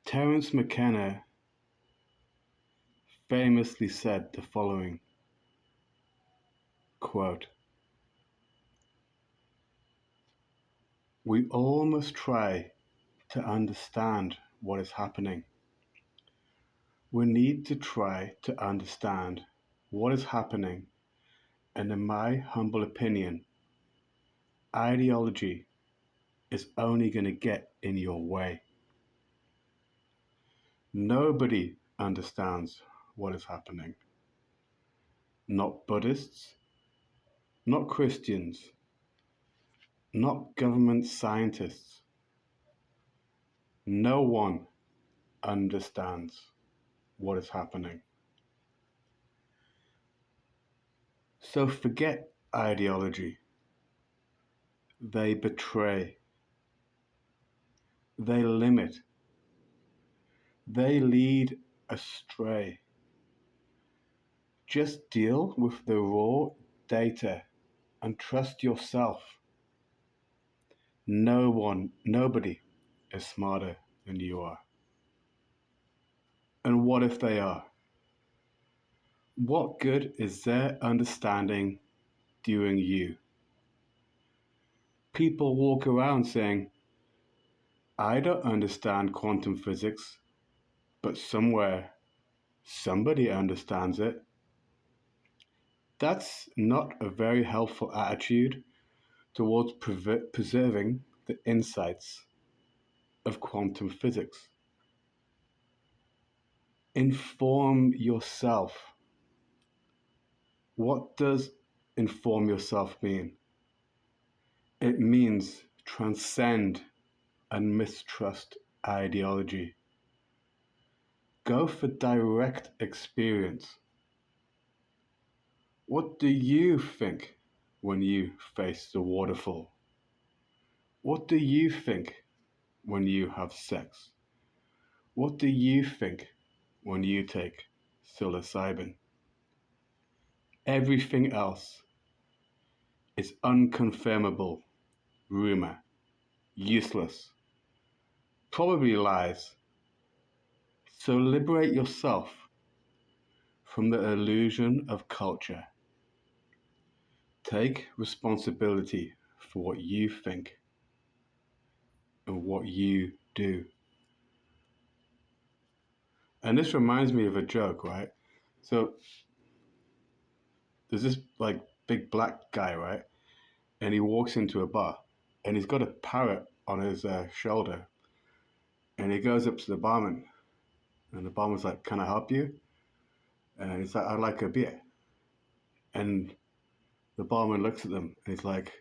Terence McKenna famously said the following quote, "We all must try to understand what is happening. We need to try to understand what is happening, and in my humble opinion, ideology is only going to get in your way. Nobody understands what is happening. Not Buddhists, not Christians, not government scientists. No one understands what is happening. So forget ideology. They betray. They limit. They lead astray. Just deal with the raw data and trust yourself. Nobody is smarter than you are. And what if they are? What good is their understanding doing you? People walk around saying, I don't understand quantum physics, but somewhere somebody understands it. That's not a very helpful attitude towards preserving the insights of quantum physics. Inform yourself. What does inform yourself mean? It means transcend and mistrust ideology. Go for direct experience. What do you think when you face the waterfall? What do you think when you have sex? What do you think when you take psilocybin? Everything else is unconfirmable, rumor, useless, probably lies. So liberate yourself from the illusion of culture. Take responsibility for what you think and what you do. And this reminds me of a joke, right? So there's this like big black guy, right? And he walks into a bar and he's got a parrot on his shoulder. And he goes up to the barman and the barman's like, can I help you? And he's like, I'd like a beer. And the barman looks at them and he's like,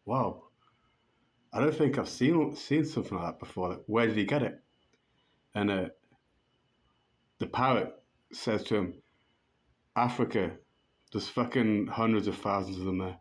wow, I don't think I've seen something like that before. Like, where did he get it? And the parrot says to him, Africa, there's fucking hundreds of thousands of them there.